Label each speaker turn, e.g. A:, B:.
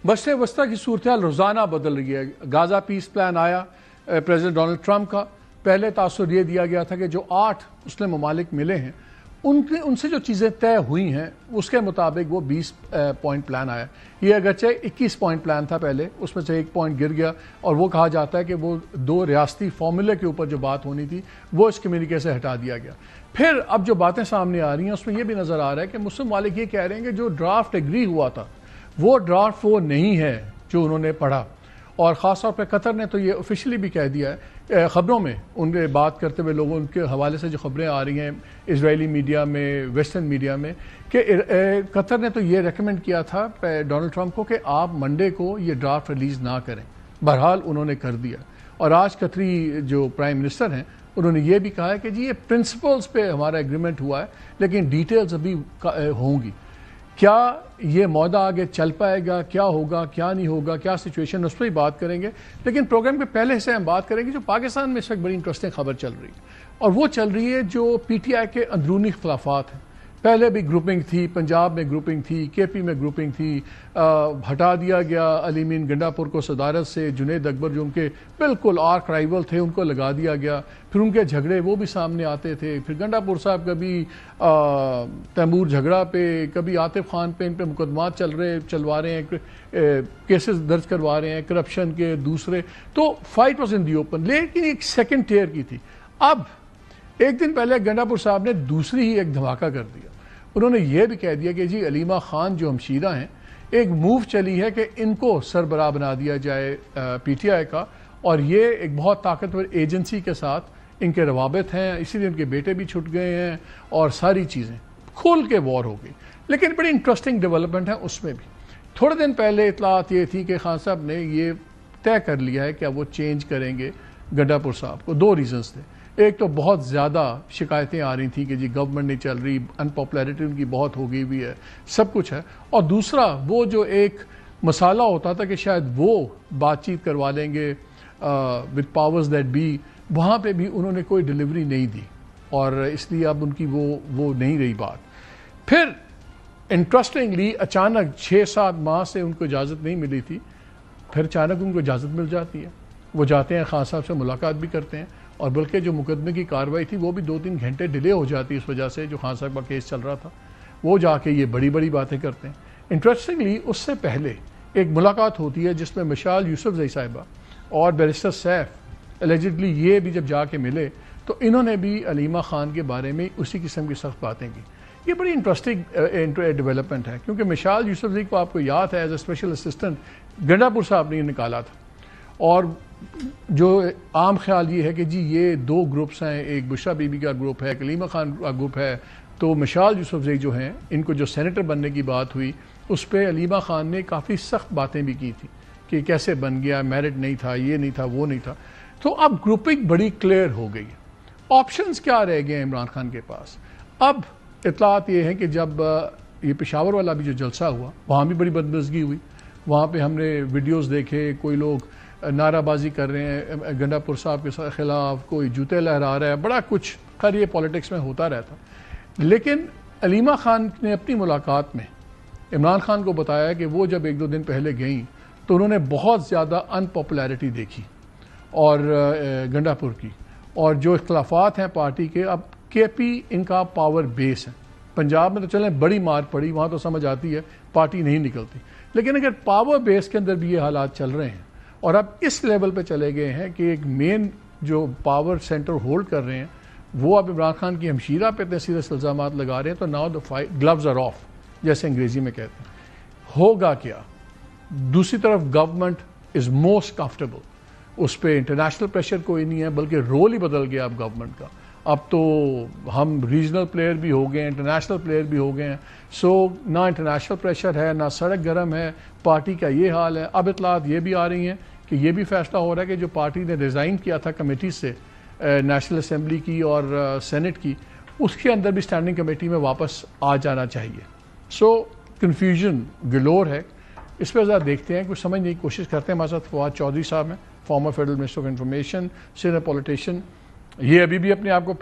A: مشرق وسطی کی صورتحال روزانہ بدل رہی ہے. غازہ پیس پلان آیا پریزیڈنٹ ڈونلڈ ٹرمپ کا. پہلے تاثر یہ دیا گیا تھا کہ جو 8 مسلم ممالک ملے ہیں ان سے جو چیزیں طے ہوئی ہیں اس کے مطابق وہ 20 پوائنٹ پلان آیا. یہ اگرچہ 21 پوائنٹ پلان تھا پہلے، اس میں سے 1 پوائنٹ گر گیا، اور وہ کہا جاتا ہے کہ وہ 2 ریاستی فارمولے کے اوپر جو بات ہونی تھی وہ اس کمیونیکے سے ہٹا دیا گیا. پھر اب جو باتیں سامنے آ رہی ہیں اس میں یہ بھی نظر آ رہا ہے کہ مسلم ممالک یہ کہہ رہے ہیں کہ جو ڈرافٹ ایگری ہوا تھا وہ ڈرافٹ وہ نہیں ہے جو انہوں نے پڑھا. اور خاص طور پہ قطر نے تو یہ آفیشلی بھی کہہ دیا ہے خبروں میں، ان کے بات کرتے ہوئے لوگوں ان کے حوالے سے جو خبریں آ رہی ہیں اسرائیلی میڈیا میں، ویسٹرن میڈیا میں، کہ قطر نے تو یہ ریکمینڈ کیا تھا ڈونلڈ ٹرمپ کو کہ آپ منڈے کو یہ ڈرافٹ ریلیز نہ کریں. بہرحال انہوں نے کر دیا. اور آج قطری جو پرائم منسٹر ہیں انہوں نے یہ بھی کہا ہے کہ جی یہ پرنسپلز پہ ہمارا ایگریمنٹ ہوا ہے لیکن ڈیٹیلز ابھی ہوں گی. کیا یہ معاہدہ آگے چل پائے گا، کیا ہوگا، کیا نہیں ہوگا، کیا سچویشن، اس پہ ہی بات کریں گے. لیکن پروگرام کے پہلے سے ہم بات کریں گے جو پاکستان میں اس وقت بڑی انٹرسٹنگ خبر چل رہی ہے، اور وہ چل رہی ہے جو پی ٹی آئی کے اندرونی اختلافات ہیں. پہلے بھی گروپنگ تھی، پنجاب میں گروپنگ تھی، کے پی میں گروپنگ تھی، ہٹا دیا گیا علی مین گنڈا پور کو صدارت سے. جنید اکبر جو ان کے بالکل آرک رائیول تھے ان کو لگا دیا گیا. پھر ان کے جھگڑے وہ بھی سامنے آتے تھے. پھر گنڈا پور صاحب کبھی تیمور جھگڑا پہ، کبھی عاطف خان پہ ان پہ مقدمات چلوا رہے ہیں، کیسز درج کروا رہے ہیں کرپشن کے دوسرے. تو fight was in the open, لیکن ایک سیکنڈ ٹیئر کی تھی. اب ایک دن پہلے گنڈا پور صاحب نے دوسری ہی ایک دھماکہ کر دیا. انہوں نے یہ بھی کہہ دیا کہ جی علیمہ خان جو ہمشیرہ ہیں، ایک موو چلی ہے کہ ان کو سربراہ بنا دیا جائے پی ٹی آئی کا، اور یہ ایک بہت طاقتور ایجنسی کے ساتھ ان کے روابط ہیں، اسی لیے ان کے بیٹے بھی چھٹ گئے ہیں اور ساری چیزیں کھول کے وار ہو گئی. لیکن بڑی انٹرسٹنگ ڈیولپمنٹ ہے اس میں بھی. تھوڑے دن پہلے اطلاعات یہ تھی کہ خان صاحب نے یہ طے کر لیا ہے کہ اب وہ چینج کریں گے گنڈا پور صاحب کو. 2 ریزنز تھے. ایک تو بہت زیادہ شکایتیں آ رہی تھیں کہ جی گورنمنٹ نہیں چل رہی، انپاپولیرٹی ان کی بہت ہو گئی ہوئی ہے، سب کچھ ہے. اور دوسرا وہ جو ایک مسئلہ ہوتا تھا کہ شاید وہ بات چیت کروا لیں گے وتھ پاورز دیٹ بی، وہاں پہ بھی انہوں نے کوئی ڈیلیوری نہیں دی، اور اس لیے اب ان کی وہ نہیں رہی بات. پھر انٹرسٹنگلی اچانک 6-7 ماہ سے ان کو اجازت نہیں ملی تھی، پھر اچانک ان کو اجازت مل جاتی ہے. وہ جاتے ہیں خان صاحب سے ملاقات بھی کرتے ہیں، اور بلکہ جو مقدمے کی کارروائی تھی وہ بھی 2-3 گھنٹے ڈیلے ہو جاتی اس وجہ سے جو خان صاحب کا کیس چل رہا تھا. وہ جا کے یہ بڑی باتیں کرتے ہیں. انٹرسٹنگلی اس سے پہلے ایک ملاقات ہوتی ہے جس میں مشال یوسفزئی صاحبہ اور بیرسٹر سیف الیجڈلی یہ بھی جب جا کے ملے تو انہوں نے بھی علیمہ خان کے بارے میں اسی قسم کی سخت باتیں کی. یہ بڑی انٹرسٹنگ ڈیولپمنٹ ہے، کیونکہ مشال یوسفزئی کو آپ کو یاد ہے ایز اے اسپیشل اسسٹنٹ گنڈا پور صاحب نے نکالا تھا. اور جو عام خیال یہ ہے کہ جی یہ 2 گروپس ہیں، ایک بشرا بی بی کا گروپ ہے، ایک علیمہ خان کا گروپ ہے. تو مشال یوسفزئی جو ہیں ان کو جو سینیٹر بننے کی بات ہوئی اس پہ علیمہ خان نے کافی سخت باتیں بھی کی تھی کہ کیسے بن گیا، میرٹ نہیں تھا، یہ نہیں تھا، وہ نہیں تھا. تو اب گروپنگ بڑی کلیئر ہو گئی. آپشنز کیا رہ گئے ہیں عمران خان کے پاس؟ اب اطلاعات یہ ہیں کہ جب یہ پشاور والا بھی جو جلسہ ہوا وہاں بھی بڑی بدمزگی ہوئی. وہاں پہ ہم نے ویڈیوز دیکھے، کوئی لوگ نعرہ بازی کر رہے ہیں گنڈا پور صاحب کے خلاف، کوئی جوتے لہرا رہا ہے، بڑا کچھ. خیر یہ پالیٹکس میں ہوتا رہتا. لیکن علیمہ خان نے اپنی ملاقات میں عمران خان کو بتایا کہ وہ جب 1-2 دن پہلے گئیں تو انہوں نے بہت زیادہ انپاپولیرٹی دیکھی اور گنڈا پور کی، اور جو اختلافات ہیں پارٹی کے. اب کے پی ان کا پاور بیس ہے. پنجاب میں تو چلیں بڑی مار پڑی، وہاں تو سمجھ آتی ہے پارٹی نہیں نکلتی. لیکن اگر پاور بیس کے اندر بھی یہ حالات چل رہے ہیں اور اب اس لیول پہ چلے گئے ہیں کہ ایک مین جو پاور سینٹر ہولڈ کر رہے ہیں وہ اب عمران خان کی ہمشیرہ پہ اتنے سیریس الزامات لگا رہے ہیں، تو now the gloves are off جیسے انگریزی میں کہتے ہیں. ہوگا کیا؟ دوسری طرف گورنمنٹ از موسٹ کمفرٹیبل، اس پہ انٹرنیشنل پریشر کوئی نہیں ہے بلکہ رول ہی بدل گیا اب گورنمنٹ کا. اب تو ہم ریجنل پلیئر بھی ہو گئے ہیں، انٹرنیشنل پلیئر بھی ہو گئے ہیں. سو نہ انٹرنیشنل پریشر ہے، نہ سڑک گرم ہے، پارٹی کا یہ حال ہے. اب اطلاعات یہ بھی آ رہی ہیں کہ یہ بھی فیصلہ ہو رہا ہے کہ جو پارٹی نے ریزائن کیا تھا کمیٹی سے نیشنل اسمبلی کی اور سینٹ کی، اس کے اندر بھی اسٹینڈنگ کمیٹی میں واپس آ جانا چاہیے. سو کنفیوژن گلور ہے. اس پہ ذرا دیکھتے ہیں، کچھ سمجھنے کی کوشش کرتے ہیں. ہمارے ساتھ فواد چودھری صاحب ہیں، former federal minister of information, senior politician. یہ ابھی بھی اپنے آپ کو